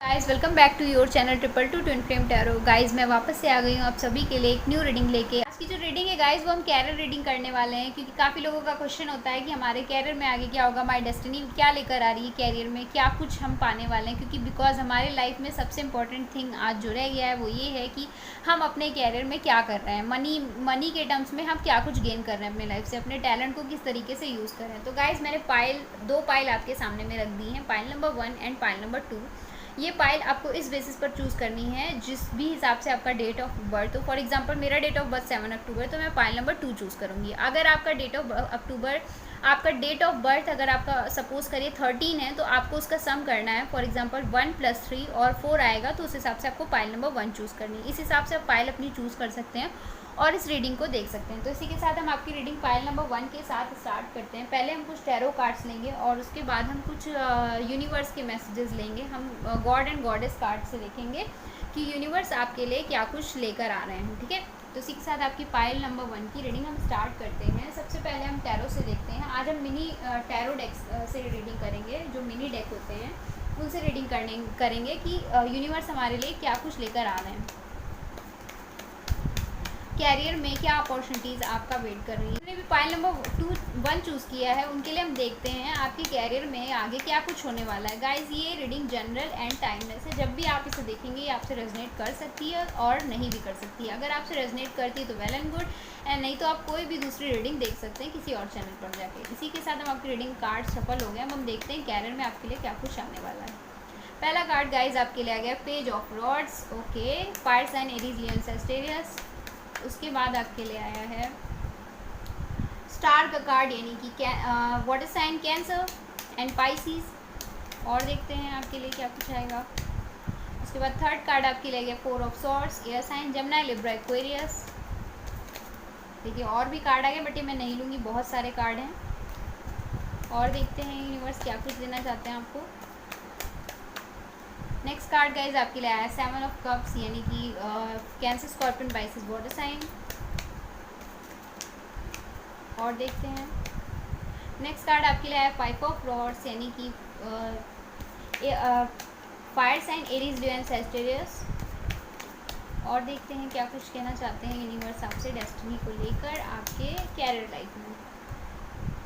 Guys welcome back to your channel triple two twin flame tarot. Guys मैं वापस से आ गई हूँ आप सभी के लिए एक न्यू रीडिंग लेके। आज की जो रीडिंग है गाइस वो हम कैरियर रीडिंग करने वाले हैं, क्योंकि काफ़ी लोगों का क्वेश्चन होता है कि हमारे कैरियर में आगे क्या होगा, हमारी डेस्टिनी क्या लेकर आ रही है, कैरियर में क्या कुछ हम पाने वाले हैं। क्योंकि बिकॉज हमारे लाइफ में सबसे इंपॉर्टेंट थिंग आज जो रह गया है वो ये है कि हम अपने कैरियर में क्या कर रहे हैं, मनी के टर्म्स में हम क्या कुछ गेन कर रहे हैं अपने लाइफ से, अपने टैलेंट को किस तरीके से यूज़ कर रहे हैं। तो गाइज मैंने दो पाइल आपके सामने में रख दी हैं, pile number 1 and pile number 2। ये पाइल आपको इस बेसिस पर चूज़ करनी है जिस भी हिसाब से आपका डेट ऑफ बर्थ हो। फॉर एग्जांपल मेरा डेट ऑफ बर्थ 7 अक्टूबर, तो मैं पाइल नंबर 2 चूज़ करूँगी। अगर आपका डेट ऑफ बर्थ अगर आपका सपोज करिए 13 है, तो आपको उसका सम करना है। फॉर एग्जांपल 1 + 3 और 4 आएगा, तो उस हिसाब से आपको पाइल नंबर 1 चूज़ करनी है। इस हिसाब से आप पाइल अपनी चूज़ कर सकते हैं और इस रीडिंग को देख सकते हैं। तो इसी के साथ हम आपकी रीडिंग पाइल नंबर 1 के साथ स्टार्ट करते हैं। पहले हम कुछ टैरो कार्ड्स लेंगे और उसके बाद हम कुछ यूनिवर्स के मैसेजेस लेंगे। हम गॉड एंड गॉडेस कार्ड से देखेंगे कि यूनिवर्स आपके लिए क्या कुछ लेकर आ रहे हैं। ठीक है, तो इसी के साथ आपकी पाइल नंबर 1 की रीडिंग हम स्टार्ट करते हैं। सबसे पहले हम टैरो से देखते हैं। आज हम मिनी टैरो डेक्स से रीडिंग करेंगे, जो मिनी डेक होते हैं उनसे रीडिंग करेंगे कि यूनिवर्स हमारे लिए क्या कुछ लेकर आ रहे हैं, कैरियर में क्या अपॉर्चुनिटीज़ आपका वेट कर रही है। जिन्होंने भी पाइल नंबर 1 चूज़ किया है उनके लिए हम देखते हैं आपके कैरियर में आगे क्या कुछ होने वाला है। गाइज ये रीडिंग जनरल एंड टाइमलेस है। जब भी आप इसे देखेंगे ये आपसे रेजोनेट कर सकती है और नहीं भी कर सकती है। अगर आपसे रेजोनेट करती है तो वेल एंड गुड, एंड नहीं तो आप कोई भी दूसरी रीडिंग देख सकते हैं किसी और चैनल पर जाके। इसी के साथ हम आपकी रीडिंग कार्ड सफल हो गए। अब हम देखते हैं कैरियर में आपके लिए क्या कुछ आने वाला है। पहला कार्ड गाइज आपके लिए आ गया page of rods. Okay, fire sign Aries Leo Sagittarius. उसके बाद आपके लिए आया है स्टार का कार्ड, यानी कि water sign Cancer and Pisces. और देखते हैं आपके लिए क्या कुछ आएगा। उसके बाद थर्ड कार्ड आपके लिए गया 4 of swords, air sign Gemini Libra Aquarius. देखिए और भी कार्ड आ गए बट ये मैं नहीं लूँगी, बहुत सारे कार्ड हैं। और देखते हैं यूनिवर्स क्या कुछ देना चाहते हैं आपको। नेक्स्ट कार्ड गाइज आपके लिए आया 7 ऑफ कप्स, यानी कि Cancer Scorpion Pisces water sign. और देखते हैं नेक्स्ट कार्ड आपके लिए आया 5 ऑफ रॉड्स, यानी कि fire sign Aries Leo and Sagittarius. और देखते हैं क्या कुछ कहना चाहते हैं यूनिवर्स आपसे डेस्टिनी को लेकर आपके कैरियर लाइफ में।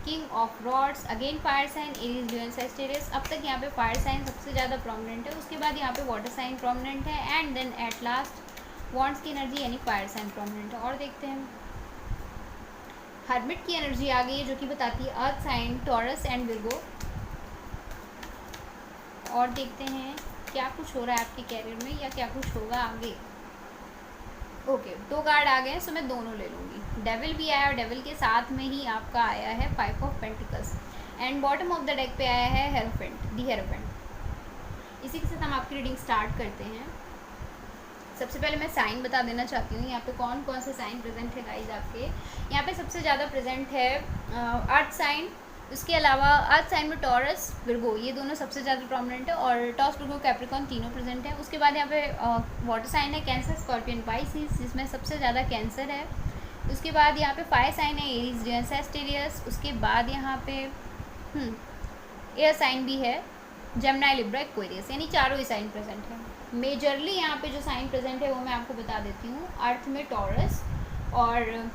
King of rods, again fire sign Aries Leo and Sagittarius. अब तक यहाँ पे फायर साइन सबसे ज़्यादा प्रोमिनेंट है, उसके बाद यहाँ पे वाटर साइन प्रोमिनेंट है, and then at last wands की एनर्जी यानी फायर साइन प्रोमिनेंट है। और देखते हैं हर्मिट की एनर्जी आ गई है, जो कि बताती है earth sign Taurus and Virgo. और देखते हैं क्या कुछ हो रहा है आपके कैरियर में या क्या कुछ होगा आगे। ओके, 2 कार्ड आ गए हैं, सो मैं दोनों ले लूँगी। डेविल भी आया और डेविल के साथ में ही आपका आया है 5 of pentacles, and bottom of the deck पे आया है हेरोफेंट, दी हेरोफेंट। इसी के साथ हम आपकी रीडिंग स्टार्ट करते हैं। सबसे पहले मैं साइन बता देना चाहती हूँ यहाँ पे कौन कौन से साइन प्रेजेंट है गाइज आपके। यहाँ पे सबसे ज़्यादा प्रेजेंट है अर्थ साइन, उसके अलावा अर्थ साइन में टॉरस विर्गो, ये दोनों सबसे ज़्यादा प्रोमिनेंट है, और टॉस विर्गो कैप्रिकॉर्न तीनों प्रेजेंट है। उसके बाद यहाँ पे वाटर साइन है कैंसर स्कॉर्पियन पाइसिस, जिसमें सबसे ज़्यादा कैंसर है। उसके बाद यहाँ पे फायर साइन है एरीज लियो एंड सजिटेरियस। उसके बाद यहाँ पे एयर साइन भी है जेमिनी लिब्रा एक्वेरियस, यानी चारों ही साइन प्रेजेंट है। मेजरली यहाँ पे जो साइन प्रेजेंट है वो मैं आपको बता देती हूँ। अर्थ में टॉरस और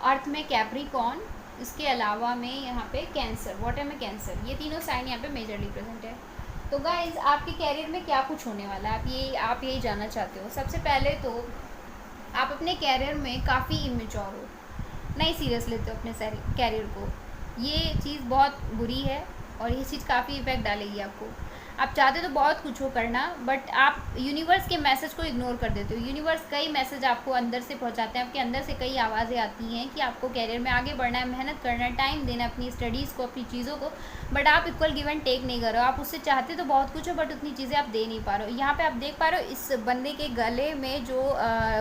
अर्थ में कैप्रिकॉर्न, इसके अलावा में यहाँ पे कैंसर, वाटर में कैंसर, ये तीनों साइन यहाँ पे मेजरली प्रेजेंट है। तो गाइज आपके कैरियर में क्या कुछ होने वाला है आप यही जानना चाहते हो। सबसे पहले तो आप अपने कैरियर में काफ़ी इमेच्योर हो, नहीं सीरियस लेते हो अपने कैरियर को। ये चीज़ बहुत बुरी है और ये चीज़ काफ़ी इफेक्ट डालेगी आपको। आप चाहते तो बहुत कुछ हो करना, बट आप यूनिवर्स के मैसेज को इग्नोर कर देते हो। यूनिवर्स कई मैसेज आपको अंदर से पहुंचाते हैं, आपके अंदर से कई आवाज़ें आती हैं कि आपको कैरियर में आगे बढ़ना है, मेहनत करना है, टाइम देना है अपनी स्टडीज़ को, अपनी चीज़ों को, बट आप इक्वल गिव एंड टेक नहीं कर रहे हो। आप उससे चाहते तो बहुत कुछ हो बट उतनी चीज़ें आप दे नहीं पा रहे हो। यहाँ पर आप देख पा रहे हो इस बंदे के गले में जो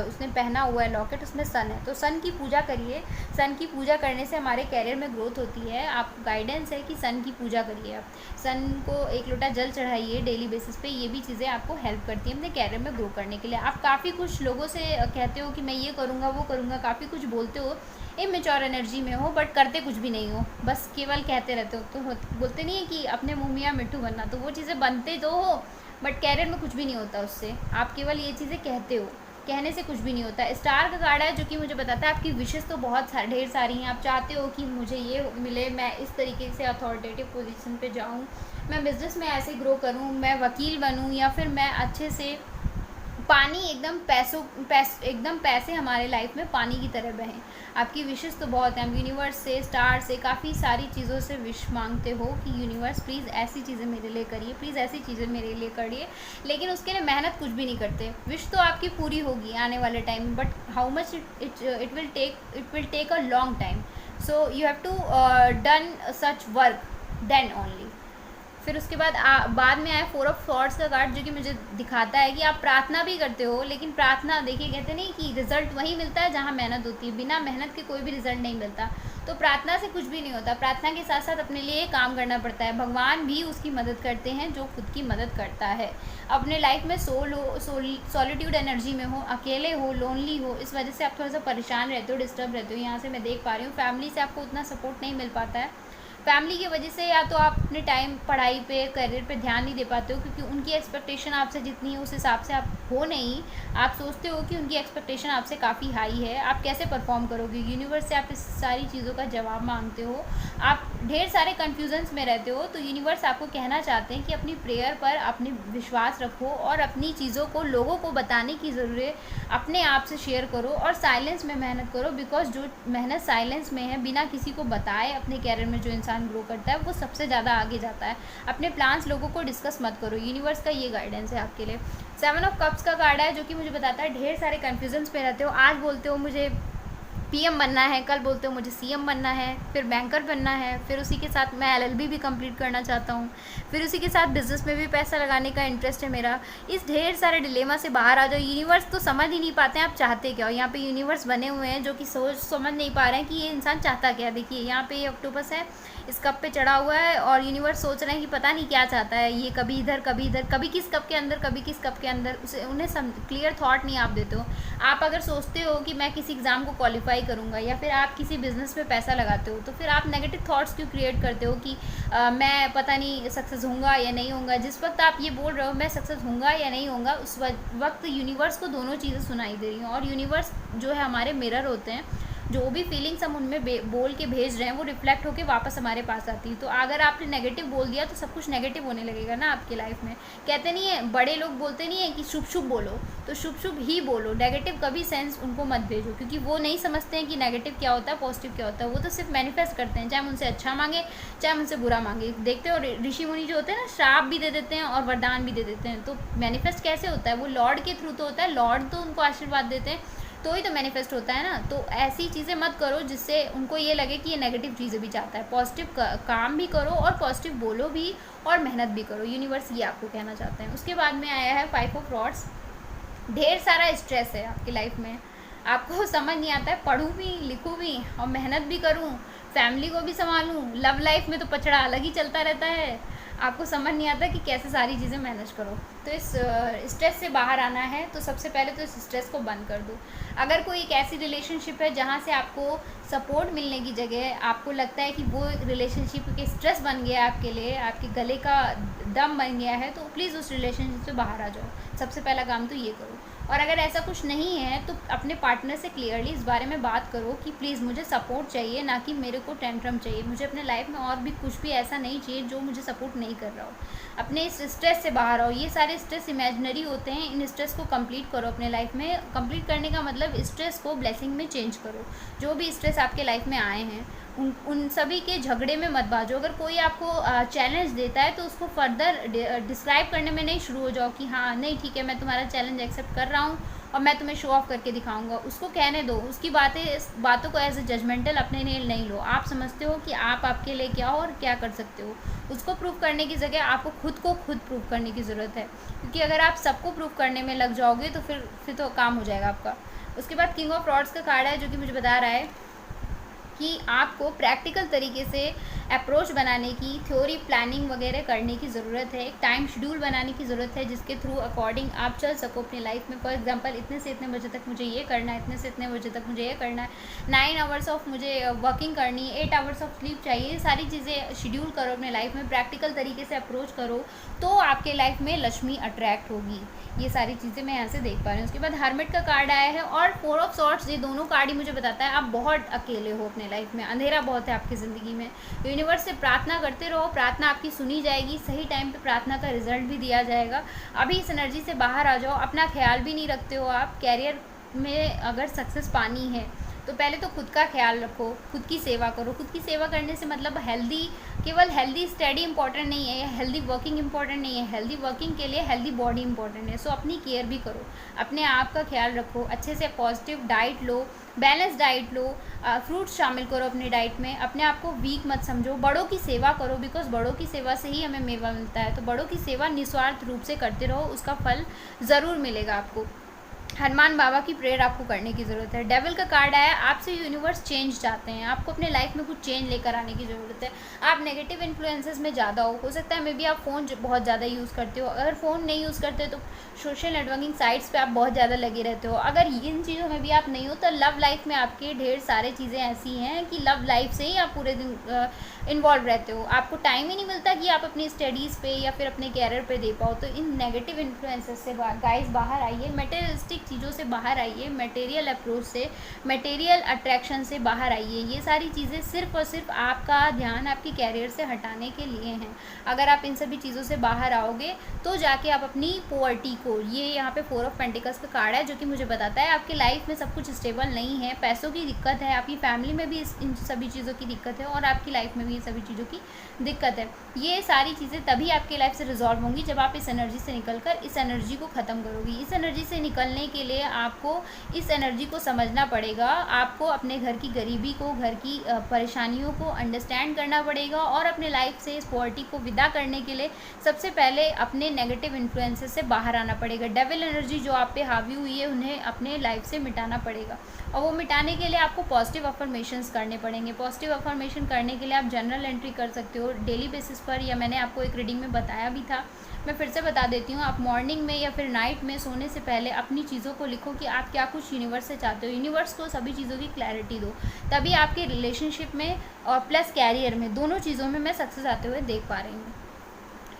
उसने पहना हुआ है लॉकेट, उसमें सन है। तो सन की पूजा करिए, सन की पूजा करने से हमारे कैरियर में ग्रोथ होती है। आप गाइडेंस है कि सन की पूजा करिए, आप सन को 1 लोटा जल चढ़ाइए डेली बेसिस पे। ये भी चीज़ें आपको हेल्प करती हैं अपने कैरियर में ग्रो करने के लिए। आप काफ़ी कुछ लोगों से कहते हो कि मैं ये करूँगा वो करूँगा, काफ़ी कुछ बोलते हो, इमेच्योर एनर्जी में हो बट करते कुछ भी नहीं हो, बस केवल कहते रहते हो। तो बोलते नहीं है कि अपने मुँह मियाँ मिट्ठू बनना, तो वो चीज़ें बनते तो हो बट कैरियर में कुछ भी नहीं होता उससे, आप केवल ये चीज़ें कहते हो, कहने से कुछ भी नहीं होता। स्टार का कार्ड है जो कि मुझे बताता है आपकी विशेस तो बहुत ढेर सारी हैं, आप चाहते हो कि मुझे ये मिले, मैं इस तरीके से अथॉरिटेटिव पोजीशन पे जाऊँ, मैं बिज़नेस में ऐसे ग्रो करूँ, मैं वकील बनूँ, या फिर मैं अच्छे से पानी एकदम एकदम पैसे हमारे लाइफ में पानी की तरह बहें। आपकी विशेस तो बहुत हैं, आप यूनिवर्स से, स्टार से, काफ़ी सारी चीज़ों से विश मांगते हो कि यूनिवर्स प्लीज़ ऐसी चीज़ें मेरे लिए करिए, प्लीज़ ऐसी चीज़ें मेरे लिए करिए, लेकिन उसके लिए मेहनत कुछ भी नहीं करते। विश तो आपकी पूरी होगी आने वाले time, but how much it will take a long time, so you have to done such work then only. फिर उसके बाद में आया 4 ऑफ सॉर्ड्स का कार्ड जो कि मुझे दिखाता है कि आप प्रार्थना भी करते हो, लेकिन प्रार्थना देखिए कहते नहीं कि रिजल्ट वही मिलता है जहाँ मेहनत होती है, बिना मेहनत के कोई भी रिजल्ट नहीं मिलता। तो प्रार्थना से कुछ भी नहीं होता, प्रार्थना के साथ साथ अपने लिए काम करना पड़ता है। भगवान भी उसकी मदद करते हैं जो खुद की मदद करता है। अपने लाइफ में सॉलिट्यूड एनर्जी में हो, अकेले हो, लोनली हो, इस वजह से आप थोड़ा सा परेशान रहते हो, डिस्टर्ब रहते हो। यहाँ से मैं देख पा रही हूँ फैमिली से आपको उतना सपोर्ट नहीं मिल पाता है। फैमिली की वजह से या तो आप अपने टाइम पढ़ाई पे, करियर पे ध्यान नहीं दे पाते हो, क्योंकि उनकी एक्सपेक्टेशन आपसे जितनी है उस हिसाब से आप हो नहीं। आप सोचते हो कि उनकी एक्सपेक्टेशन आपसे काफ़ी हाई है, आप कैसे परफॉर्म करोगे। यूनिवर्स से आप इस सारी चीज़ों का जवाब मांगते हो, आप ढेर सारे कन्फ्यूजन्स में रहते हो। तो यूनिवर्स आपको कहना चाहते हैं कि अपनी प्रेयर पर अपनी विश्वास रखो और अपनी चीज़ों को लोगों को बताने की ज़रूरत अपने आप से शेयर करो और साइलेंस में मेहनत करो, बिकॉज जो मेहनत साइलेंस में है, बिना किसी को बताए अपने कैरियर में जो इंसान ग्रो करता है वो सबसे ज़्यादा आगे जाता है। अपने प्लान्स लोगों को डिस्कस मत करो, यूनिवर्स का ये गाइडेंस है आपके लिए। 7 ऑफ कप्स का कार्ड है जो कि मुझे बताता है ढेर सारे कन्फ्यूजन्स पे रहते हो। आज बोलते हो मुझे पीएम बनना है, कल बोलते हो मुझे सीएम बनना है, फिर बैंकर बनना है, फिर उसी के साथ मैं एलएलबी भी कंप्लीट करना चाहता हूँ, फिर उसी के साथ बिजनेस में भी पैसा लगाने का इंटरेस्ट है मेरा। इस ढेर सारे डिलेमा से बाहर आ जाओ। यूनिवर्स तो समझ ही नहीं पाते हैं आप चाहते क्या हो। यहाँ पे यूनिवर्स बने हुए हैं जो कि समझ नहीं पा रहे हैं कि ये इंसान चाहता क्या है। देखिए यहाँ पे ये ऑक्टोपस है, इस कप पे चढ़ा हुआ है और यूनिवर्स सोच रहे हैं कि पता नहीं क्या चाहता है ये, कभी इधर कभी इधर, कभी किस कप के अंदर कभी किस कप के अंदर। उसे उन्हें क्लियर थॉट नहीं आप देते हो। आप अगर सोचते हो कि मैं किसी एग्ज़ाम को क्वालिफाई करूँगा या फिर आप किसी बिज़नेस में पैसा लगाते हो, तो फिर आप नेगेटिव थॉट्स क्यों क्रिएट करते हो कि मैं पता नहीं सक्सेस होऊंगा या नहीं होऊंगा। जिस वक्त आप ये बोल रहे हो मैं सक्सेस होऊंगा या नहीं होऊंगा, उस वक्त यूनिवर्स को दोनों चीज़ें सुनाई दे रही हैं। और यूनिवर्स जो है हमारे मिरर होते हैं, जो भी फीलिंग्स हम उनमें बोल के भेज रहे हैं वो रिफ्लेक्ट होके वापस हमारे पास आती है। तो अगर आपने नेगेटिव बोल दिया तो सब कुछ नेगेटिव होने लगेगा ना आपकी लाइफ में। कहते नहीं है, बड़े लोग बोलते नहीं है कि शुभ शुभ बोलो, तो शुभ शुभ ही बोलो, नेगेटिव कभी सेंस उनको मत भेजो, क्योंकि वो नहीं समझते हैं कि नेगेटिव क्या होता है, पॉजिटिव क्या होता है। वो तो सिर्फ मैनिफेस्ट करते हैं, चाहे हम उनसे अच्छा मांगे चाहे हम उनसे बुरा मांगे। देखते हो ऋषि मुनि जो होते हैं ना, श्राप भी दे देते हैं और वरदान भी दे देते हैं। तो मैनिफेस्ट कैसे होता है, वो लॉर्ड के थ्रू तो होता है, लॉर्ड तो उनको आशीर्वाद देते हैं, तो ही तो मैनिफेस्ट होता है ना। तो ऐसी चीज़ें मत करो जिससे उनको ये लगे कि ये नेगेटिव चीज़ें भी चाहता है। पॉजिटिव काम भी करो और पॉजिटिव बोलो भी और मेहनत भी करो। यूनिवर्स ये आपको कहना चाहते हैं। उसके बाद में आया है 5 ऑफ रॉड्स। ढेर सारा स्ट्रेस है आपकी लाइफ में, आपको समझ नहीं आता है, पढ़ूँ भी लिखूँ भी और मेहनत भी करूँ, फैमिली को भी संभालूँ, लव लाइफ में तो पचड़ा अलग ही चलता रहता है, आपको समझ नहीं आता कि कैसे सारी चीज़ें मैनेज करो। तो इस स्ट्रेस से बाहर आना है तो सबसे पहले तो इस स्ट्रेस को बंद कर दो। अगर कोई एक ऐसी रिलेशनशिप है जहाँ से आपको सपोर्ट मिलने की जगह आपको लगता है कि वो रिलेशनशिप के स्ट्रेस बन गया है आपके लिए, आपके गले का दम बन गया है, तो प्लीज़ उस रिलेशनशिप से बाहर आ जाओ। सबसे पहला काम तो ये करो। और अगर ऐसा कुछ नहीं है तो अपने पार्टनर से क्लियरली इस बारे में बात करो कि प्लीज़ मुझे सपोर्ट चाहिए, ना कि मेरे को टेंट्रम चाहिए। मुझे अपने लाइफ में और भी कुछ भी ऐसा नहीं चाहिए जो मुझे सपोर्ट नहीं कर रहा हो। अपने इस स्ट्रेस से बाहर आओ। ये सारे स्ट्रेस इमेजिनरी होते हैं, इन स्ट्रेस को कंप्लीट करो अपने लाइफ में। कंप्लीट करने का मतलब स्ट्रेस को ब्लेसिंग में चेंज करो। जो भी स्ट्रेस आपके लाइफ में आए हैं उन सभी के झगड़े में मत बाजो। अगर कोई आपको चैलेंज देता है तो उसको फर्दर डिस्क्राइब करने में नहीं शुरू हो जाओ कि हाँ नहीं ठीक है मैं तुम्हारा चैलेंज एक्सेप्ट कर रहा हूँ और मैं तुम्हें शो ऑफ करके दिखाऊंगा। उसको कहने दो, उसकी बातों को एज ए जजमेंटल अपने लिए नहीं लो। आप समझते हो कि आप आपके लिए क्या हो और क्या कर सकते हो। उसको प्रूव करने की जगह आपको खुद को खुद प्रूव करने की ज़रूरत है, क्योंकि अगर आप सबको प्रूव करने में लग जाओगे तो फिर तो काम हो जाएगा आपका। उसके बाद किंग ऑफ रॉड्स का कार्ड है जो कि मुझे बता रहा है कि आपको प्रैक्टिकल तरीके से अप्रोच बनाने की, थ्योरी प्लानिंग वगैरह करने की ज़रूरत है, एक टाइम शेड्यूल बनाने की ज़रूरत है जिसके थ्रू अकॉर्डिंग आप चल सको अपनी लाइफ में। फॉर एग्जांपल इतने से इतने बजे तक मुझे ये करना है, इतने से इतने बजे तक मुझे ये करना है, 9 आवर्स ऑफ मुझे वर्किंग करनी है, 8 आवर्स ऑफ स्लीप चाहिए। ये सारी चीज़ें शेड्यूल करो अपने लाइफ में, प्रैक्टिकल तरीके से अप्रोच करो तो आपके लाइफ में लक्ष्मी अट्रैक्ट होगी। ये सारी चीज़ें मैं यहाँ से देख पा रही हूँ। उसके बाद हर्मिट का कार्ड आया है और 4 ऑफ सॉर्ट्स, ये दोनों कार्ड ही मुझे बताता है आप बहुत अकेले हो अपने लाइफ में, अंधेरा बहुत है आपकी ज़िंदगी में। यूनिवर्स से प्रार्थना करते रहो, प्रार्थना आपकी सुनी जाएगी, सही टाइम पे प्रार्थना का रिजल्ट भी दिया जाएगा। अभी इस एनर्जी से बाहर आ जाओ। अपना ख्याल भी नहीं रखते हो आप, कैरियर में अगर सक्सेस पानी है तो पहले तो खुद का ख्याल रखो, खुद की सेवा करो। खुद की सेवा करने से मतलब हेल्दी, केवल हेल्दी स्टडी इंपॉर्टेंट नहीं है, हेल्दी वर्किंग इंपॉर्टेंट नहीं है, हेल्दी वर्किंग के लिए हेल्दी बॉडी इंपॉर्टेंट है। सो अपनी केयर भी करो, अपने आप का ख्याल रखो, अच्छे से पॉजिटिव डाइट लो, बैलेंस डाइट लो, फ्रूट्स शामिल करो अपनी डाइट में। अपने आप को वीक मत समझो, बड़ों की सेवा करो, बिकॉज बड़ों की सेवा से ही हमें मेवा मिलता है। तो बड़ों की सेवा निस्वार्थ रूप से करते रहो, उसका फल ज़रूर मिलेगा आपको। हनुमान बाबा की प्रेयर आपको करने की ज़रूरत है। डेविल का कार्ड आया, आपसे यूनिवर्स चेंज चाहते हैं, आपको अपने लाइफ में कुछ चेंज लेकर आने की ज़रूरत है। आप नेगेटिव इन्फ्लुएंसेस में ज़्यादा हो सकता है मे बी आप फ़ोन बहुत ज़्यादा यूज़ करते हो। अगर फ़ोन नहीं यूज़ करते तो सोशल नेटवर्किंग साइट्स पे आप बहुत ज़्यादा लगे रहते हो। अगर इन चीज़ों में भी आप नहीं हो तो लव लाइफ में आपके ढेर सारे चीज़ें ऐसी हैं कि लव लाइफ से ही आप पूरे दिन इन्वॉल्व रहते हो, आपको टाइम ही नहीं मिलता कि आप अपनी स्टडीज़ पे या फिर अपने कैरियर पे दे पाओ। तो इन नेगेटिव इन्फ्लुएंसेस से गाइस बाहर आइए, मटेरियलिस्टिक चीज़ों से बाहर आइए, मटेरियल अप्रोच से, मटेरियल अट्रैक्शन से बाहर आइए। ये सारी चीज़ें सिर्फ और सिर्फ आपका ध्यान आपकी कैरियर से हटाने के लिए हैं। अगर आप इन सभी चीज़ों से बाहर आओगे तो जाके आप अपनी पॉवर्टी को, ये यहाँ पे 4 ऑफ पेंटिकल्स का कार्ड है जो कि मुझे बताता है आपकी लाइफ में सब कुछ स्टेबल नहीं है, पैसों की दिक्कत है, आपकी फैमिली में भी इन सभी चीज़ों की दिक्कत है और आपकी लाइफ में भी सभी चीज़ों की दिक्कत है। ये सारी चीज़ें तभी आपकी लाइफ से रिजॉल्व होंगी जब आप इस एनर्जी से निकलकर इस एनर्जी को ख़त्म करोगी। इस एनर्जी से निकलने के लिए आपको इस एनर्जी को समझना पड़ेगा, आपको अपने घर की गरीबी को, घर की परेशानियों को अंडरस्टैंड करना पड़ेगा और अपने लाइफ से इस पॉवर्टी को विदा करने के लिए सबसे पहले अपने नेगेटिव इन्फ्लुएंसेस से बाहर आना पड़ेगा। डेविल एनर्जी जो आप पे हावी हुई है उन्हें अपने लाइफ से मिटाना पड़ेगा और वो मिटाने के लिए आपको पॉजिटिव अफर्मेशंस करने पड़ेंगे। पॉजिटिव अफर्मेशन करने के लिए आप जर्नल एंट्री कर सकते हो डेली बेसिस पर, या मैंने आपको एक रीडिंग में बताया भी था, मैं फिर से बता देती हूँ। आप मॉर्निंग में या फिर नाइट में सोने से पहले अपनी चीज़ों को लिखो कि आप क्या कुछ यूनिवर्स से चाहते हो। यूनिवर्स को सभी चीज़ों की क्लैरिटी दो, तभी आपके रिलेशनशिप में और प्लस कैरियर में, दोनों चीज़ों में मैं सक्सेस आते हुए देख पा रही हूँ।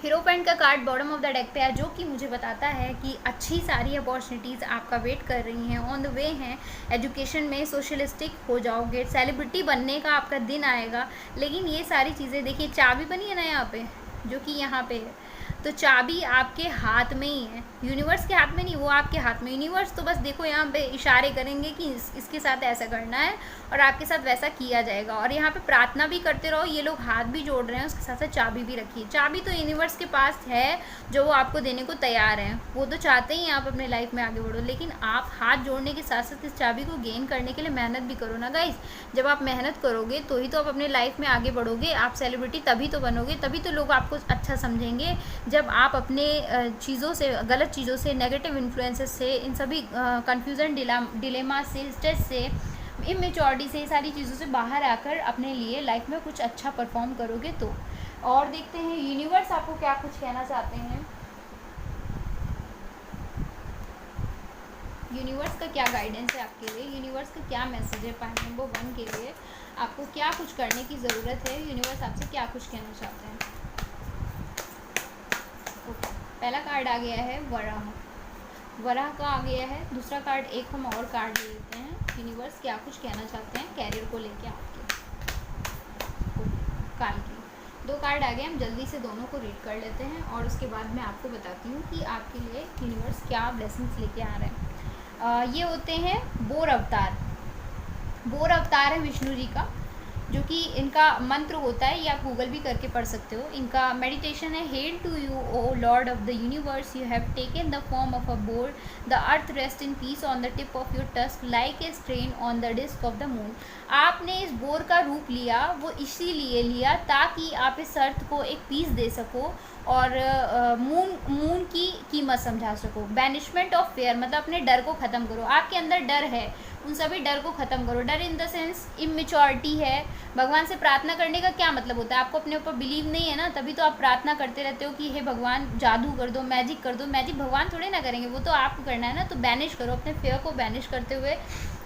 हीरोपेंट का card bottom of the deck पे है जो कि मुझे बताता है कि अच्छी सारी अपॉर्चुनिटीज़ आपका वेट कर रही हैं, ऑन द वे हैं। एजुकेशन में सोशलिस्टिक हो जाओगे, सेलिब्रिटी बनने का आपका दिन आएगा। लेकिन ये सारी चीज़ें देखिए, चाबी बनी है ना यहाँ पे, जो कि यहाँ पे है, तो चाबी आपके हाथ में ही है, यूनिवर्स के हाथ में नहीं, वो आपके हाथ में। यूनिवर्स तो बस देखो यहाँ पे इशारे करेंगे कि इसके साथ ऐसा करना है और आपके साथ वैसा किया जाएगा। और यहाँ पे प्रार्थना भी करते रहो, ये लोग हाथ भी जोड़ रहे हैं, उसके साथ साथ चाबी भी रखिए। चाबी तो यूनिवर्स के पास है जो वो आपको देने को तैयार हैं, वो तो चाहते ही आप अपने लाइफ में आगे बढ़ो, लेकिन आप हाथ जोड़ने के साथ साथ इस चाबी को गेन करने के लिए मेहनत भी करो ना गाइस। जब आप मेहनत करोगे तो ही तो आप अपने लाइफ में आगे बढ़ोगे, आप सेलिब्रिटी तभी तो बनोगे, तभी तो लोग आपको अच्छा समझेंगे। जब आप अपने चीज़ों से, गलत चीज़ों से, नेगेटिव इन्फ्लुएंसेस से, इन सभी कन्फ्यूज़न, डिलेमा से, स्ट्रेस से, इमेच्योरिटी से, सारी चीज़ों से बाहर आकर अपने लिए लाइफ में कुछ अच्छा परफॉर्म करोगे तो। और देखते हैं यूनिवर्स आपको क्या कुछ कहना चाहते हैं, यूनिवर्स का क्या गाइडेंस है आपके लिए, यूनिवर्स का क्या मैसेज है पॉइंट नंबर 1 के लिए, आपको क्या कुछ करने की ज़रूरत है, यूनिवर्स आपसे क्या कुछ कहना चाहते हैं। पहला कार्ड आ गया है वराह, वराह का आ गया है। दूसरा कार्ड एक हम और कार्ड ले लेते हैं, यूनिवर्स क्या कुछ कहना चाहते हैं कैरियर को लेके आपके। काल की 2 कार्ड आ गए, हम जल्दी से दोनों को रीड कर लेते हैं और उसके बाद मैं आपको बताती हूँ कि आपके लिए यूनिवर्स क्या ब्लेसिंग्स लेके आ रहे हैं। ये होते हैं बोर अवतार। बोर अवतार है विष्णु जी का, जो कि इनका मंत्र होता है, ये आप गूगल भी करके पढ़ सकते हो। इनका मेडिटेशन है, hail to you O lord of the universe, you have taken the form of a boar, the earth rest in peace on the tip of your tusk like a strain on the disc of the moon. आपने इस bore का रूप लिया, वो इसीलिए लिया ताकि आप इस अर्थ को एक पीस दे सको और मून की कीमत समझा सको। बैनिशमेंट ऑफ फेयर मतलब अपने डर को ख़त्म करो, आपके अंदर डर है उन सभी डर को ख़त्म करो। डर इन द सेंस इमेच्योरिटी है। भगवान से प्रार्थना करने का क्या मतलब होता है, आपको अपने ऊपर बिलीव नहीं है ना, तभी तो आप प्रार्थना करते रहते हो कि हे भगवान जादू कर दो, मैजिक कर दो। मैजिक भगवान थोड़े ना करेंगे, वो तो आपको करना है ना। तो बैनिश करो, अपने फेयर को बैनिश करते हुए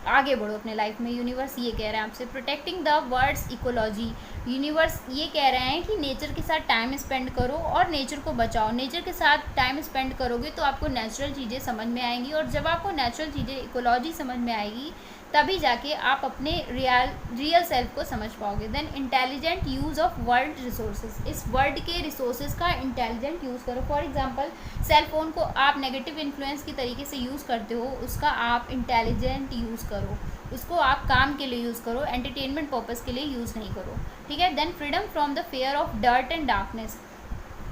आगे बढ़ो अपने लाइफ में। यूनिवर्स ये कह रहे हैं आपसे, protecting the words ecology. Universe ये कह रहे हैं कि नेचर के साथ टाइम स्पेंड करो और नेचर को बचाओ। नेचर के साथ टाइम स्पेंड करोगे तो आपको नेचुरल चीज़ें समझ में आएंगी, और जब आपको नेचुरल चीज़ें इकोलॉजी समझ में आएगी तभी जाके आप अपने रियल सेल्फ को समझ पाओगे। Then intelligent use of world resources. इस वर्ल्ड के रिसोर्सेज का इंटेलिजेंट यूज़ करो। फॉर एग्जांपल सेल फोन को आप नेगेटिव इन्फ्लुएंस की तरीके से यूज़ करते हो, उसका आप इंटेलिजेंट यूज़ करो, उसको आप काम के लिए यूज़ करो, एंटरटेनमेंट पर्पज़ के लिए यूज़ नहीं करो, ठीक है। Then freedom from the fear of dirt and darkness.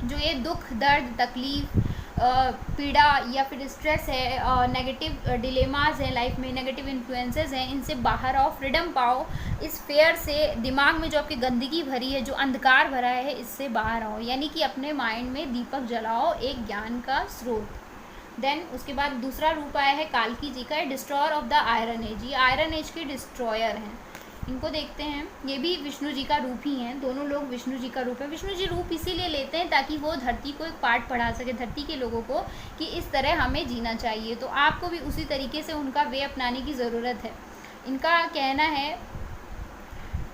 जो ये दुख, दर्द, तकलीफ, पीड़ा या फिर स्ट्रेस है, नेगेटिव डिलेमास हैं लाइफ में, नेगेटिव इन्फ्लुएंसेस हैं, इनसे बाहर आओ, फ्रीडम पाओ। इस फेयर से दिमाग में जो आपकी गंदगी भरी है, जो अंधकार भरा है, इससे बाहर आओ, यानी कि अपने माइंड में दीपक जलाओ, एक ज्ञान का स्रोत। देन उसके बाद दूसरा रूप आया है काल्की जी का, destroyer of the iron age. ये आयरन एज के डिस्ट्रॉयर हैं, इनको देखते हैं। ये भी विष्णु जी का रूप ही हैं, दोनों लोग विष्णु जी का रूप है। विष्णु जी रूप इसीलिए लेते हैं ताकि वो धरती को एक पाठ पढ़ा सके, धरती के लोगों को, कि इस तरह हमें जीना चाहिए। तो आपको भी उसी तरीके से उनका वे अपनाने की ज़रूरत है। इनका कहना है,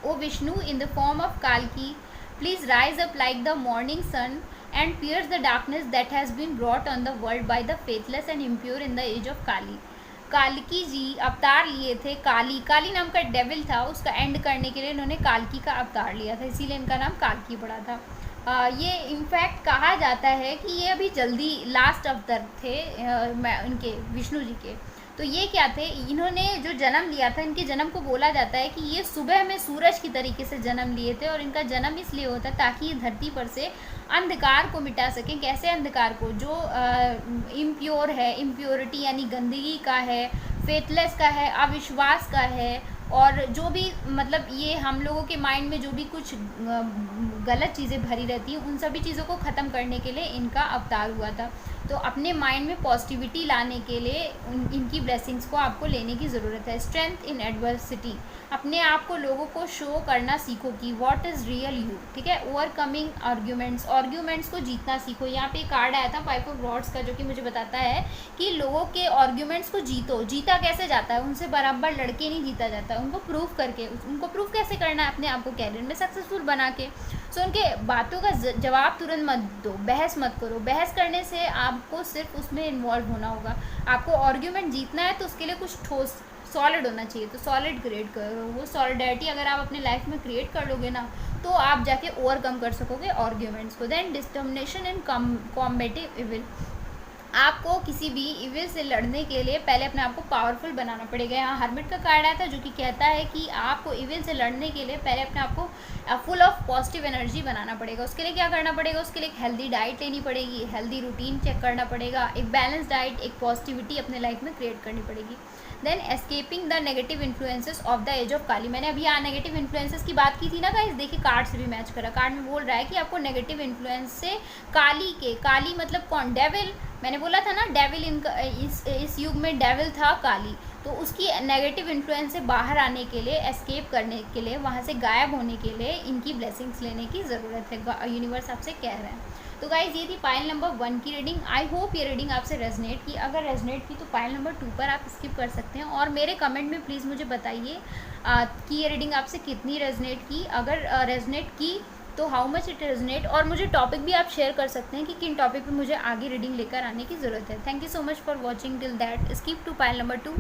O Vishnu in the form of काल्की please rise up like the morning sun and pierce the darkness that has been brought on the world by the faithless and impure in the age of Kali। काल्की जी अवतार लिए थे, काली नाम का devil था, उसका and करने के लिए इन्होंने काल्की का अवतार लिया था, इसीलिए इनका नाम काल्की पड़ा था। ये इनफैक्ट कहा जाता है कि ये अभी जल्दी लास्ट अवतार थे इनके, विष्णु जी के। तो ये क्या थे, इन्होंने जो जन्म लिया था, इनके जन्म को बोला जाता है कि ये सुबह में सूरज की तरीके से जन्म लिए थे, और इनका जन्म इसलिए होता है ताकि ये धरती पर से अंधकार को मिटा सकें। कैसे अंधकार को, जो इम्प्योर है, इम्प्योरिटी यानी गंदगी का है, फेथलेस का है, अविश्वास का है, और जो भी मतलब ये हम लोगों के माइंड में जो भी कुछ गलत चीज़ें भरी रहती हैं, उन सभी चीज़ों को ख़त्म करने के लिए इनका अवतार हुआ था। तो अपने माइंड में पॉजिटिविटी लाने के लिए इनकी ब्लेसिंग्स को आपको लेने की ज़रूरत है। स्ट्रेंथ इन एडवर्सिटी, अपने आप को लोगों को शो करना सीखो कि व्हाट इज़ रियल यू, ठीक है। ओवरकमिंग आर्ग्यूमेंट्स को जीतना सीखो। यहाँ पे कार्ड आया था 5 ऑफ रॉड्स का, जो कि मुझे बताता है कि लोगों के आर्ग्यूमेंट्स को जीता कैसे जाता है, उनसे बराबर लड़के नहीं जीता जाता, उनको प्रूव करके। उनको प्रूव कैसे करना है, अपने आप को कैरियर में सक्सेसफुल बना के। सो उनके बातों का जवाब तुरंत मत दो, बहस मत करो। बहस करने से आपको सिर्फ उसमें इन्वॉल्व होना होगा। आपको आर्ग्यूमेंट जीतना है तो उसके लिए कुछ ठोस सॉलिड होना चाहिए, तो सॉलिड क्रिएट करो। वो सॉलिडिटी अगर आप अपने लाइफ में क्रिएट कर लोगे ना, तो आप जाके ओवरकम कर सकोगे आर्ग्यूमेंट्स को। Then determination in combative evil, आपको किसी भी इविल से लड़ने के लिए पहले अपने आप को पावरफुल बनाना पड़ेगा। यहाँ हर्मिट का कार्ड आया था, जो कि कहता है कि आपको इविल से लड़ने के लिए पहले अपने आप को फुल ऑफ पॉजिटिव एनर्जी बनाना पड़ेगा। उसके लिए क्या करना पड़ेगा, उसके लिए एक हेल्दी डाइट लेनी पड़ेगी, हेल्दी रूटीन चेक करना पड़ेगा, एक बैलेंस डाइट, एक पॉजिटिविटी अपने लाइफ में क्रिएट करनी पड़ेगी। Then escaping the negative influences of the age of Kali. मैंने अभी यहाँ नेगेटिव इन्फ्लुएंसेस की बात की थी ना गाइस, देखिए कार्ड से भी मैच करा। कार्ड में बोल रहा है कि आपको नेगेटिव इन्फ्लुएंस से काली मतलब कौन, डेविल। मैंने बोला था ना डेविल, इनका इस युग में डेविल था काली। तो उसकी नेगेटिव इन्फ्लुएंस से बाहर आने के लिए, एस्केप करने के लिए, वहाँ से गायब होने के लिए इनकी ब्लेसिंग्स लेने की ज़रूरत है, यूनिवर्स आपसे कह रहे हैं। तो गाइज ये थी पाइल नंबर 1 की रीडिंग। आई होप ये रीडिंग आपसे रेजनेट की। अगर रेजनेट की तो पाइल नंबर 2 पर आप स्किप कर सकते हैं, और मेरे कमेंट में प्लीज़ मुझे बताइए कि ये रीडिंग आपसे कितनी रेजनेट की। अगर रेजनेट की तो हाउ मच इट रेजनेट, और मुझे टॉपिक भी आप शेयर कर सकते हैं कि किन टॉपिक पे मुझे आगे रीडिंग लेकर आने की ज़रूरत है। Thank you so much for watching till that. Skip to pile number 2।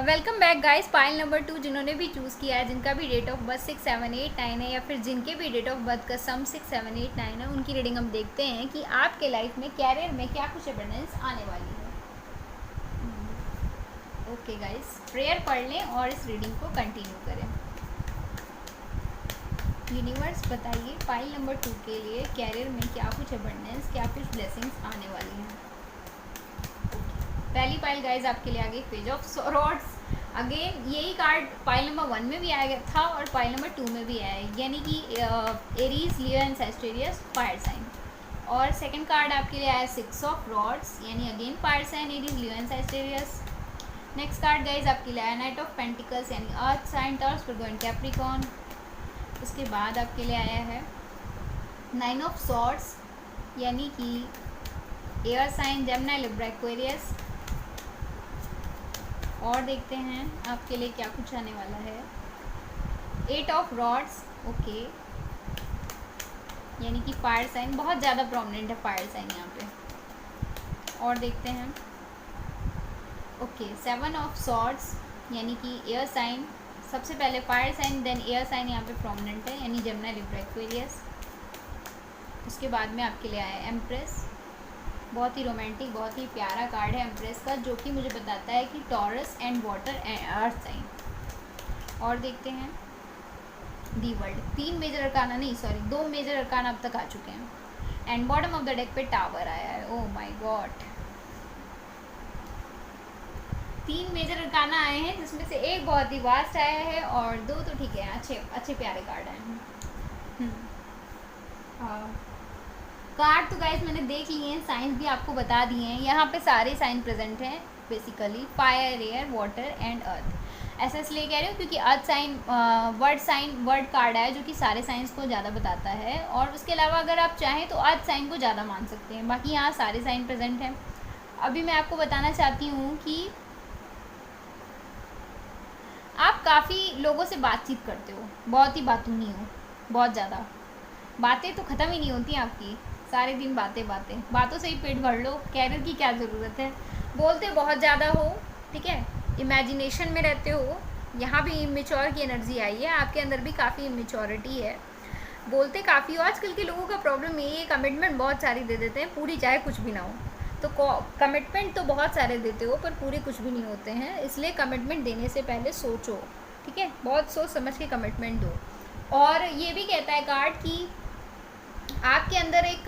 Welcome back guys. Pile number 2 जिन्होंने भी चूज़ किया है, जिनका भी डेट ऑफ बर्थ 6, 7, 8, 9 है, या फिर जिनके भी डेट ऑफ बर्थ का सम 6, 7, 8, 9 है, उनकी रीडिंग हम देखते हैं कि आपके लाइफ में कैरियर में क्या कुछ अबंडेंस आने वाली है। ओके गाइस, प्रेयर पढ़ लें और इस रीडिंग को कंटिन्यू करें। यूनिवर्स बताइए पाइल नंबर 2 के लिए कैरियर में क्या कुछ अबंडेंस, क्या कुछ ब्लेसिंग्स आने वाली हैं। पहली पाइल गाइज आपके लिए आ गई पेज ऑफ रॉड्स। अगेन यही कार्ड पाइल नंबर 1 में भी आया था और पाइल नंबर 2 में भी आया है, यानी कि Aries, Leo and Sagittarius fire sign. और सेकंड कार्ड आपके लिए आया 6 ऑफ रॉड्स, यानी again fire sign, Aries, Leo and Sagittarius. Next card guys आपके लिए आया नाइट ऑफ पेंटिकल्स, यानी earth sign, Taurus, Virgo and Capricorn. उसके बाद आपके लिए आया है 9 ऑफ सॉर्ड्स, यानी कि air sign, Gemini, Libra, Aquarius. और देखते हैं आपके लिए क्या कुछ आने वाला है। 8 ऑफ रॉड्स, ओके, यानी कि फायर साइन, बहुत ज़्यादा प्रोमिनेंट है फायर साइन यहाँ पे। और देखते हैं, ओके, 7 ऑफ सॉर्ड्स, यानी कि एयर साइन, सबसे पहले fire sign then air sign यहाँ पे प्रोमिनेंट है, यानी जेमिनी, लिब्रा, एक्वेरियस। उसके बाद में आपके लिए आया एम्प्रेस, बहुत ही रोमांटिक, बहुत ही प्यारा कार्ड है एम्प्रेस का, जो कि मुझे बताता है कि Taurus and water and earth sign. और देखते हैं दी वर्ल्ड, 3 मेजर अरकाना, नहीं सॉरी 2 मेजर अरकाना अब तक आ चुके हैं। And bottom of the deck पे टावर आया है, oh my God. 3 major arcana आए हैं, जिसमें से एक बहुत ही वास्ट आया है और 2 तो ठीक है, अच्छे अच्छे प्यारे कार्ड आए हैं। कार्ड तो गाइस मैंने देख लिए हैं, साइंस भी आपको बता दिए हैं। यहाँ पे सारे साइन प्रेजेंट हैं basically, fire, air, water and अर्थ। ऐसा इसलिए कह रही हूँ क्योंकि अर्थ साइन वर्ड कार्ड है, जो कि सारे साइंस को ज़्यादा बताता है। और उसके अलावा अगर आप चाहें तो अर्थ साइन को ज़्यादा मान सकते हैं, बाकी यहाँ सारे साइन प्रेजेंट हैं। अभी मैं आपको बताना चाहती हूँ कि आप काफ़ी लोगों से बातचीत करते हो, बहुत ही बातूनी हो, बहुत ज़्यादा बातें तो ख़त्म ही नहीं होती आपकी, सारे दिन बातों से ही पेट भर लो, कैरियर की क्या ज़रूरत है। बोलते बहुत ज़्यादा हो, ठीक है, इमेजिनेशन में रहते हो, यहाँ भी इमेच्योर की एनर्जी आई है, आपके अंदर भी काफ़ी इमेच्योरिटी है, बोलते काफ़ी हो। आजकल के लोगों का प्रॉब्लम यही है, कमिटमेंट बहुत सारी दे देते हैं, पूरी चाहे कुछ भी ना हो। तो कमिटमेंट तो बहुत सारे देते हो पर पूरे कुछ भी नहीं होते हैं, इसलिए कमिटमेंट देने से पहले सोचो, ठीक है, बहुत सोच समझ के कमिटमेंट दो। और ये भी कहता है कार्ड कि आपके अंदर एक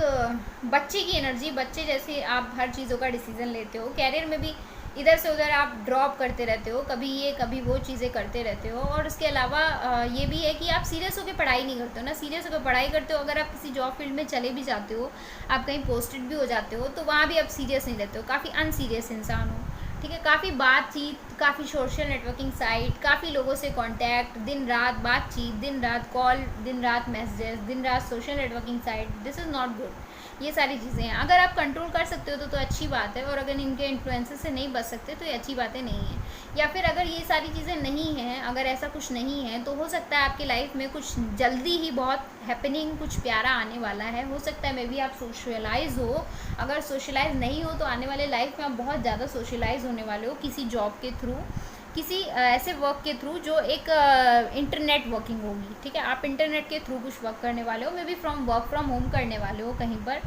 बच्चे की एनर्जी, बच्चे जैसे आप हर चीज़ों का डिसीजन लेते हो, कैरियर में भी इधर से उधर आप ड्रॉप करते रहते हो, कभी ये कभी वो चीज़ें करते रहते हो। और उसके अलावा ये भी है कि आप सीरियस होकर पढ़ाई नहीं करते हो ना, सीरियस होकर पढ़ाई करते हो, अगर आप किसी जॉब फील्ड में चले भी जाते हो, आप कहीं पोस्टेड भी हो जाते हो, तो वहाँ भी आप सीरियस नहीं रहते हो, काफ़ी अनसीरियस इंसान हो, ठीक है। काफ़ी बातचीत, काफ़ी सोशल नेटवर्किंग साइट, काफ़ी लोगों से कांटेक्ट, दिन रात बातचीत, दिन रात कॉल, दिन रात मैसेजेस, दिन रात social networking site, this is not good. ये सारी चीज़ें हैं, अगर आप कंट्रोल कर सकते हो तो अच्छी बात है, और अगर इनके इन्फ्लुएंसेस से नहीं बच सकते तो ये अच्छी बातें नहीं हैं। या फिर अगर ये सारी चीज़ें नहीं हैं, अगर ऐसा कुछ नहीं है, तो हो सकता है आपकी लाइफ में कुछ जल्दी ही बहुत हैपनिंग, कुछ प्यारा आने वाला है। हो सकता है मे बी आप सोशलाइज हो, अगर सोशलाइज नहीं हो तो आने वाले लाइफ में आप बहुत ज़्यादा सोशलाइज होने वाले हो, किसी जॉब के थ्रू, किसी ऐसे वर्क के थ्रू जो एक इंटरनेट वर्किंग होगी, ठीक है। आप इंटरनेट के थ्रू कुछ वर्क करने वाले हो, may be work from home करने वाले हो कहीं पर,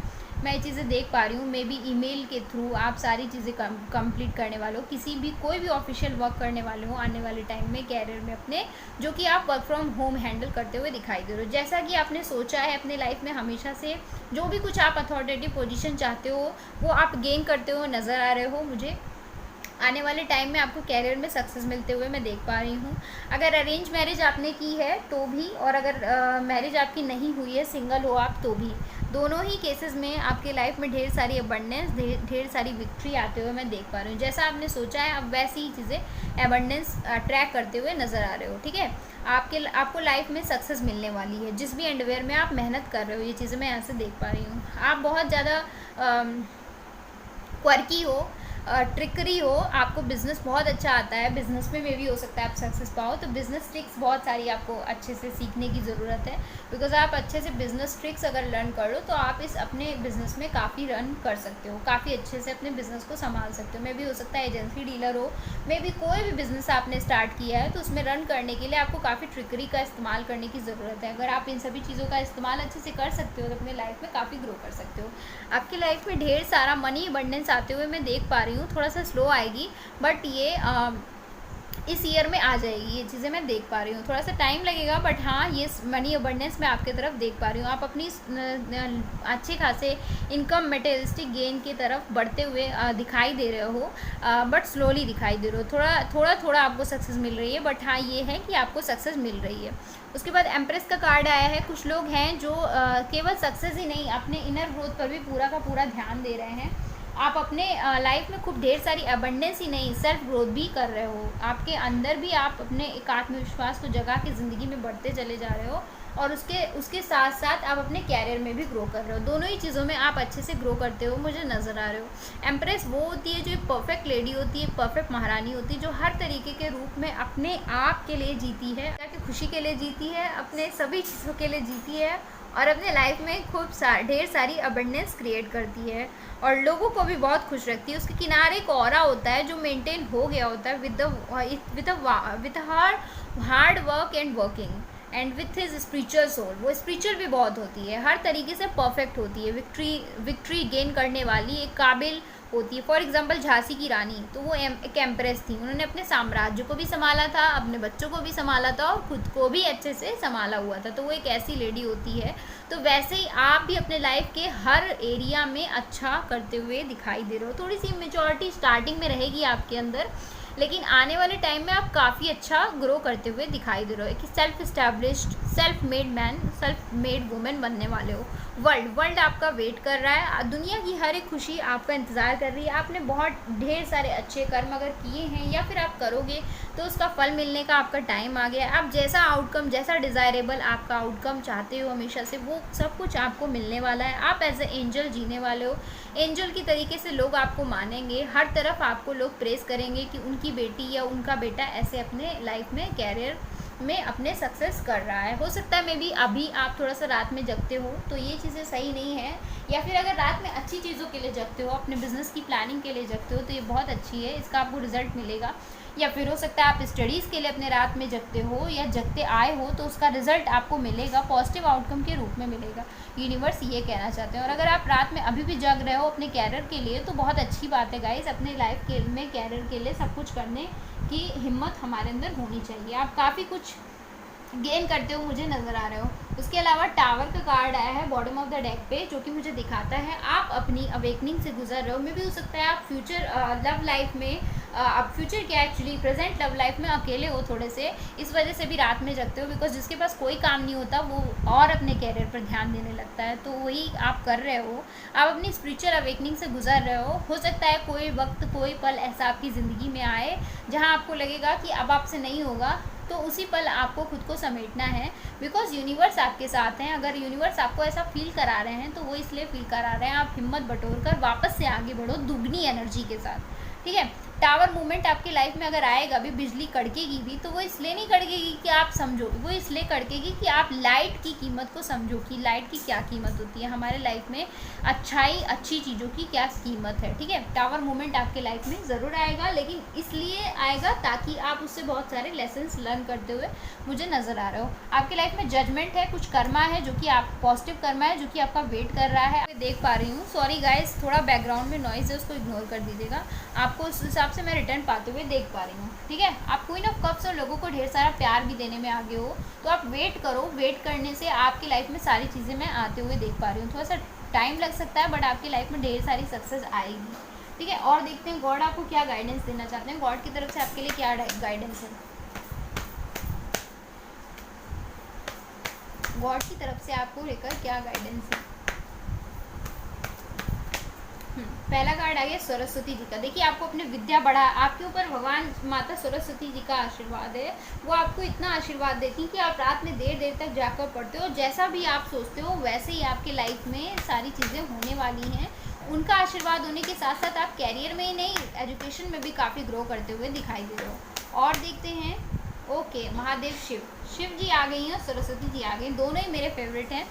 मैं ये चीज़ें देख पा रही हूँ। मे बी ईमेल के थ्रू आप सारी चीज़ें कंप्लीट करने वाले हो, किसी भी कोई भी ऑफिशियल वर्क करने वाले हो आने वाले टाइम में कैरियर में अपने, जो कि आप वर्क फ्रॉम होम हैंडल करते हुए दिखाई दे रहे हो, जैसा कि आपने सोचा है अपने लाइफ में हमेशा से। जो भी कुछ आप अथॉरिटेटिव पोजीशन चाहते हो वो आप गेन करते हो नज़र आ रहे हो मुझे। आने वाले टाइम में आपको कैरियर में सक्सेस मिलते हुए मैं देख पा रही हूँ। अगर अरेंज मैरिज आपने की है तो भी, और अगर मैरिज आपकी नहीं हुई है, सिंगल हो आप तो भी, दोनों ही केसेस में आपके लाइफ में ढेर सारी अबंडेंस, ढेर सारी विक्ट्री आते हुए मैं देख पा रही हूँ। जैसा आपने सोचा है अब वैसी ही चीज़ें अबंडेंस अट्रैक्ट करते हुए नज़र आ रहे हो, ठीक है। आपको लाइफ में सक्सेस मिलने वाली है, जिस भी एंडवेयर में आप मेहनत कर रहे हो, ये चीज़ें मैं यहाँ से देख पा रही हूँ। आप बहुत ज़्यादा क्वर्की हो, ट्रिकरी हो, आपको बिज़नेस बहुत अच्छा आता है, बिज़नेस में भी हो सकता है आप सक्सेस पाओ, तो बिज़नेस ट्रिक्स बहुत सारी आपको अच्छे से सीखने की ज़रूरत है। बिकॉज आप अच्छे से बिज़नेस ट्रिक्स अगर लर्न कर लो तो आप इस अपने बिज़नेस में काफ़ी रन कर सकते हो, काफ़ी अच्छे से अपने बिज़नेस को संभाल सकते हो। मे भी हो सकता है एजेंसी डीलर हो, मे भी कोई भी बिज़नेस आपने स्टार्ट किया है तो उसमें रन करने के लिए आपको काफ़ी ट्रिकरी का इस्तेमाल करने की ज़रूरत है। अगर आप इन सभी चीज़ों का इस्तेमाल अच्छे से कर सकते हो तो अपने लाइफ में काफ़ी ग्रो कर सकते हो। आपकी लाइफ में ढेर सारा मनी अबंडेंस आते हुए मैं देख पा रही हूँ, थोड़ा सा स्लो आएगी बट ये इस ईयर में आ जाएगी, ये चीज़ें मैं देख पा रही हूँ। थोड़ा सा टाइम लगेगा बट हाँ, ये मनी अबंडेंस मैं आपके तरफ देख पा रही हूँ। आप अपनी अच्छे खासे इनकम मटेरियलिस्टिक गेन की तरफ बढ़ते हुए दिखाई दे रहे हो, बट स्लोली दिखाई दे रहे हो। थोड़ा आपको सक्सेस मिल रही है, बट हाँ ये है कि आपको सक्सेस मिल रही है। उसके बाद एम्प्रेस का कार्ड आया है। कुछ लोग हैं जो केवल सक्सेस ही नहीं, अपने इनर ग्रोथ पर भी पूरा का पूरा ध्यान दे रहे हैं। आप अपने लाइफ में खूब ढेर सारी अबंडेंस ही नहीं, सेल्फ ग्रोथ भी कर रहे हो। आपके अंदर भी आप अपने एक आत्मविश्वास को जगा के ज़िंदगी में बढ़ते चले जा रहे हो, और उसके साथ साथ आप अपने कैरियर में भी ग्रो कर रहे हो। दोनों ही चीज़ों में आप अच्छे से ग्रो करते हो, मुझे नज़र आ रहे हो। एम्प्रेस वो होती है जो एक परफेक्ट लेडी होती है, परफेक्ट महारानी होती है, जो हर तरीके के रूप में अपने आप के लिए जीती है, ताकि खुशी के लिए जीती है, अपने सभी चीज़ों के लिए जीती है, और अपने लाइफ में खूब ढेर सारी अबंडेंस क्रिएट करती है, और लोगों को भी बहुत खुश रखती है। उसके किनारे एक ऑरा होता है जो मेंटेन हो गया होता है with her hard work and working and with his spiritual soul. वो स्पिरिचुअल भी बहुत होती है, हर तरीके से परफेक्ट होती है, विक्ट्री गेन करने वाली एक काबिल होती है। फॉर एग्जांपल झांसी की रानी, तो वो एक एम्प्रेस थी। उन्होंने अपने साम्राज्य को भी संभाला था, अपने बच्चों को भी संभाला था, और खुद को भी अच्छे से संभाला हुआ था। तो वो एक ऐसी लेडी होती है। तो वैसे ही आप भी अपने लाइफ के हर एरिया में अच्छा करते हुए दिखाई दे रहे हो। थोड़ी सी मेच्योरिटी स्टार्टिंग में रहेगी आपके अंदर, लेकिन आने वाले टाइम में आप काफ़ी अच्छा ग्रो करते हुए दिखाई दे रहे हो। कि self established, self made man, self made women बनने वाले हो। वर्ल्ड आपका वेट कर रहा है, दुनिया की हर एक खुशी आपका इंतज़ार कर रही है। आपने बहुत ढेर सारे अच्छे कर्म अगर किए हैं या फिर आप करोगे, तो उसका फल मिलने का आपका टाइम आ गया है। आप जैसा आउटकम, जैसा डिज़ायरेबल आपका आउटकम चाहते हो हमेशा से, वो सब कुछ आपको मिलने वाला है। आप एज ए एंजल जीने वाले हो। एंजल की तरीके से लोग आपको मानेंगे, हर तरफ आपको लोग प्रेस करेंगे कि उनकी बेटी या उनका बेटा ऐसे अपने लाइफ में, कैरियर में अपने सक्सेस कर रहा है। हो सकता है मे बी अभी आप थोड़ा सा रात में जगते हो तो ये चीज़ें सही नहीं है, या फिर अगर रात में अच्छी चीज़ों के लिए जगते हो, अपने बिजनेस की प्लानिंग के लिए जगते हो, तो ये बहुत अच्छी है, इसका आपको रिजल्ट मिलेगा। या फिर हो सकता है आप स्टडीज़ के लिए अपने रात में जगते हो या जगते आए हो, तो उसका रिजल्ट आपको मिलेगा, पॉजिटिव आउटकम के रूप में मिलेगा। यूनिवर्स ये कहना चाहते हैं। और अगर आप रात में अभी भी जग रहे हो अपने कैरियर के लिए, तो बहुत अच्छी बात है गाइस। अपने लाइफ के में, कैरियर के लिए सब कुछ करने की हिम्मत हमारे अंदर होनी चाहिए। आप काफ़ी कुछ गेन करते हो, मुझे नज़र आ रहे हो। उसके अलावा टावर का कार्ड आया है बॉटम ऑफ द डेक पे, जो कि मुझे दिखाता है आप अपनी अवेकनिंग से गुजर रहे हो। मे भी हो सकता है आप फ्यूचर लव लाइफ में, आप फ्यूचर क्या एक्चुअली प्रेजेंट लव लाइफ में अकेले हो थोड़े से, इस वजह से भी रात में जगते हो। बिकॉज जिसके पास कोई काम नहीं होता वो और अपने कैरियर पर ध्यान देने लगता है, तो वही आप कर रहे हो। आप अपनी स्पिरिचुअल अवेकनिंग से गुजर रहे हो सकता है कोई वक्त, कोई पल ऐसा आपकी ज़िंदगी में आए जहाँ आपको लगेगा कि अब आपसे नहीं होगा, तो उसी पल आपको खुद को समेटना है। बिकॉज यूनिवर्स आपके साथ हैं। अगर यूनिवर्स आपको ऐसा फील करा रहे हैं, तो वो इसलिए फील करा रहे हैं, आप हिम्मत बटोर कर वापस से आगे बढ़ो दुगनी एनर्जी के साथ, ठीक है। टावर मूवमेंट आपकी लाइफ में अगर आएगा भी, बिजली कड़केगी भी, तो वो इसलिए नहीं कड़केगी कि आप समझो, वो इसलिए कड़केगी कि आप लाइट की कीमत को समझो, कि लाइट की क्या कीमत होती है हमारे लाइफ में, अच्छाई, अच्छी चीज़ों की क्या कीमत है, ठीक है। टावर मूवमेंट आपके लाइफ में ज़रूर आएगा, लेकिन इसलिए आएगा ताकि आप उससे बहुत सारे लेसन्स लर्न करते हुए मुझे नज़र आ रहे हो। आपकी लाइफ में जजमेंट है, कुछ कर्मा है जो कि आप, पॉजिटिव कर्मा है जो कि आपका वेट कर रहा है, मैं देख पा रही हूँ। सॉरी गाइस, थोड़ा बैकग्राउंड में नॉइज़ है, उसको इग्नोर कर दीजिएगा। आपको उस हिसाब से मैं रिटर्न पाते हुए देख पा रही हूँ, ठीक है। आप क्वीन ऑफ कप्स और लोगों को ढेर सारा प्यार भी देने में आगे हो, तो आप वेट करो। वेट करने से आपकी लाइफ में सारी चीज़ें मैं आते हुए देख पा रही हूँ। थोड़ा सा टाइम लग सकता है, बट आपकी लाइफ में ढेर सारी सक्सेस आएगी, ठीक है। और देखते हैं गॉड आपको क्या गाइडेंस देना चाहते हैं, गॉड की तरफ से आपके लिए क्या गाइडेंस है। गॉड की तरफ से आपको लेकर क्या गाइडेंस है। पहला कार्ड आ गया सरस्वती जी का। देखिए, आपको अपने विद्या बढ़ा, आपके ऊपर भगवान माता सरस्वती जी का आशीर्वाद है। वो आपको इतना आशीर्वाद देती हैं कि आप रात में देर देर तक जाकर पढ़ते हो, जैसा भी आप सोचते हो वैसे ही आपके लाइफ में सारी चीज़ें होने वाली हैं। उनका आशीर्वाद होने के साथ साथ आप कैरियर में ही नहीं, एजुकेशन में भी काफ़ी ग्रो करते हुए दिखाई दे रहे हो। और देखते हैं, ओके, महादेव शिव जी आ गई हैं, सरस्वती जी आ गई, दोनों ही मेरे फेवरेट हैं।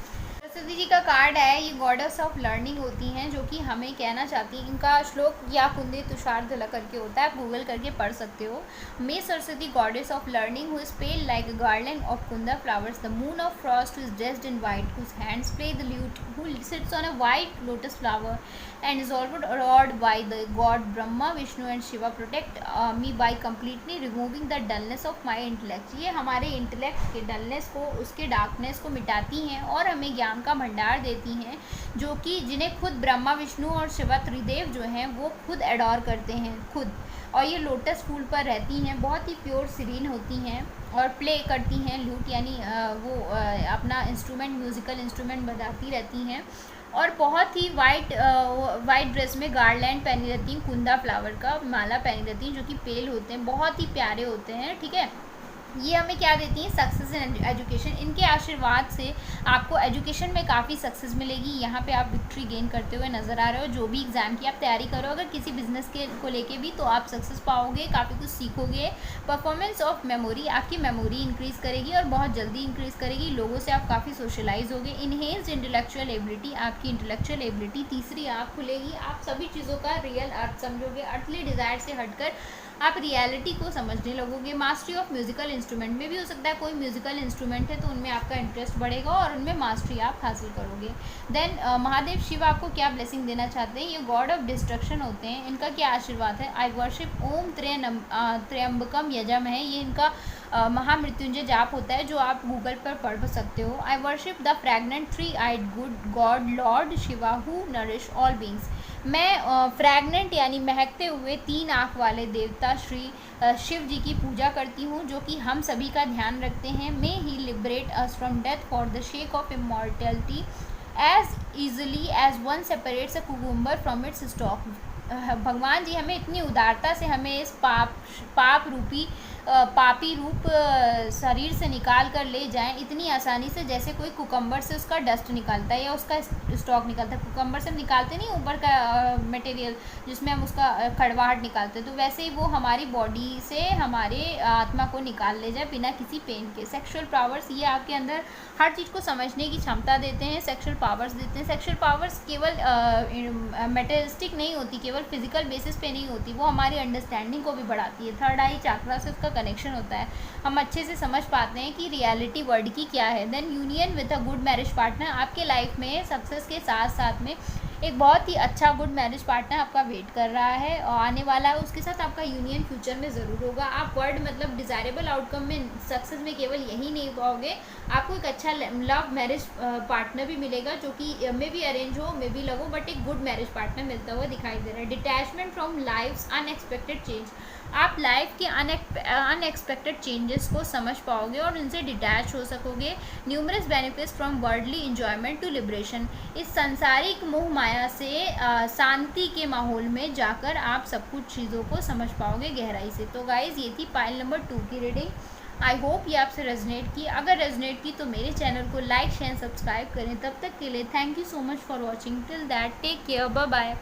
सरस्वती जी का कार्ड है, ये गॉडेस ऑफ लर्निंग होती हैं, जो कि हमें कहना चाहती हैं। इनका श्लोक या कुंदे तुषार धला करके होता है, आप गूगल करके पढ़ सकते हो। May Saraswati goddess of learning who is pale like a garland of kunda flowers, the moon of frost is dressed in white, whose hands play the lute, who sits on a white lotus flower and is already adored by the god Brahma, Vishnu and Shiva. Protect me by completely removing the dullness of my intellect. ये हमारे intellect के dullness को, उसके darkness को मिटाती हैं और हमें ज्ञान का भंडार देती हैं, जो कि जिन्हें खुद ब्रह्मा, विष्णु और शिवा त्रिदेव जो हैं वो खुद एडोर करते हैं खुद। और ये लोटस फूल पर रहती हैं, बहुत ही प्योर सीरीन होती हैं और प्ले करती हैं लूट, यानी वो अपना इंस्ट्रूमेंट, म्यूज़िकल इंस्ट्रूमेंट बजाती रहती हैं। और बहुत ही वाइट ड्रेस में गार्लैंड पहनी रहती हैं, कुंदा फ्लावर का माला पहनी रहती हैं, जो कि पेल होते हैं, बहुत ही प्यारे होते हैं। ठीक है, ये हमें क्या देती हैं? Success in education. इनके आशीर्वाद से आपको एजुकेशन में काफ़ी सक्सेस मिलेगी। यहाँ पे आप विक्ट्री गेन करते हुए नज़र आ रहे हो। जो भी एग्ज़ाम की आप तैयारी करो, अगर किसी बिजनेस के को लेके भी, तो आप सक्सेस पाओगे, काफ़ी कुछ सीखोगे। परफॉर्मेंस ऑफ मेमोरी, आपकी मेमोरी इंक्रीज़ करेगी और बहुत जल्दी इंक्रीज़ करेगी। लोगों से आप काफ़ी सोशलाइज होगे। इनहेंस्ड इंटेलेक्चुअल एबिलिटी, आपकी इंटेलेक्चुअल एबिलिटी, तीसरी आँख खुलेगी। आप सभी चीज़ों का रियल अर्थ समझोगे, अर्थली डिज़ायर से हटकर आप रियलिटी को समझने लगोगे। मास्टरी ऑफ म्यूज़िकल इंस्ट्रूमेंट में भी हो सकता है, कोई म्यूज़िकल इंस्ट्रूमेंट है तो उनमें आपका इंटरेस्ट बढ़ेगा और उनमें मास्टरी आप हासिल करोगे। देन महादेव शिव आपको क्या ब्लेसिंग देना चाहते हैं? ये गॉड ऑफ डिस्ट्रक्शन होते हैं। इनका क्या आशीर्वाद है? आई वर्शिप ओम त्र्यंबकम यजम है, ये इनका महामृत्युंजय जाप होता है, जो आप गूगल पर पढ़ सकते हो। I worship the fragrant three eyed good god lord Shiva who nourish all beings. मैं फ्रैगनेंट यानी महकते हुए 3 आँख वाले देवता श्री शिव जी की पूजा करती हूँ, जो कि हम सभी का ध्यान रखते हैं। May he liberate us from death for the sake of immortality as easily as one separates a cucumber from its stalk. भगवान जी हमें इतनी उदारता से हमें इस पाप रूपी पापी रूप शरीर से निकाल कर ले जाएं इतनी आसानी से, जैसे कोई कुकम्बर से उसका डस्ट निकालता है या उसका स्टॉक निकालता है। कुकम्बर से हम निकालते नहीं ऊपर का मटेरियल जिसमें हम उसका कड़वाहट निकालते हैं, तो वैसे ही वो हमारी बॉडी से हमारे आत्मा को निकाल ले जाए बिना किसी पेन के। सेक्सुअल पावर्स, ये आपके अंदर हर चीज़ को समझने की क्षमता देते हैं, सेक्सुअल पावर्स देते हैं। सेक्सुअल पावर्स केवल मेटेरियलिस्टिक नहीं होती, केवल फिजिकल बेसिस पे नहीं होती, वो हमारी अंडरस्टैंडिंग को भी बढ़ाती है। थर्ड आई चक्रा से उसका कनेक्शन होता है, हम अच्छे से समझ पाते हैं कि रियलिटी वर्ल्ड की क्या है। Then union with a good marriage partner, आपके लाइफ में सक्सेस के साथ साथ में एक बहुत ही अच्छा गुड मैरिज पार्टनर आपका वेट कर रहा है और आने वाला है, उसके साथ आपका यूनियन फ्यूचर में ज़रूर होगा। आप वर्ल्ड मतलब डिज़ायरेबल आउटकम में सक्सेस में केवल यही नहीं पाओगे, आपको एक अच्छा लव मैरिज पार्टनर भी मिलेगा, जो कि मे बी अरेंज हो, मे बी लव हो, बट एक गुड मैरिज पार्टनर मिलता हुआ दिखाई दे रहा है। Detachment from life's unexpected change, आप लाइफ के अनएक्सपेक्टेड चेंजेस को समझ पाओगे और उनसे डिटैच हो सकोगे। Numerous benefits from worldly enjoyment to liberation, इस सांसारिक मोह माया से शांति के माहौल में जाकर आप सब कुछ चीज़ों को समझ पाओगे गहराई से। तो गाइज़, ये थी पाइल नंबर 2 की रीडिंग। आई होप ये आपसे रेजनेट की। अगर रेजनेट की तो मेरे चैनल को लाइक शेयर सब्सक्राइब करें। तब तक के लिए thank you so much for watching. Till that take care, bye bye.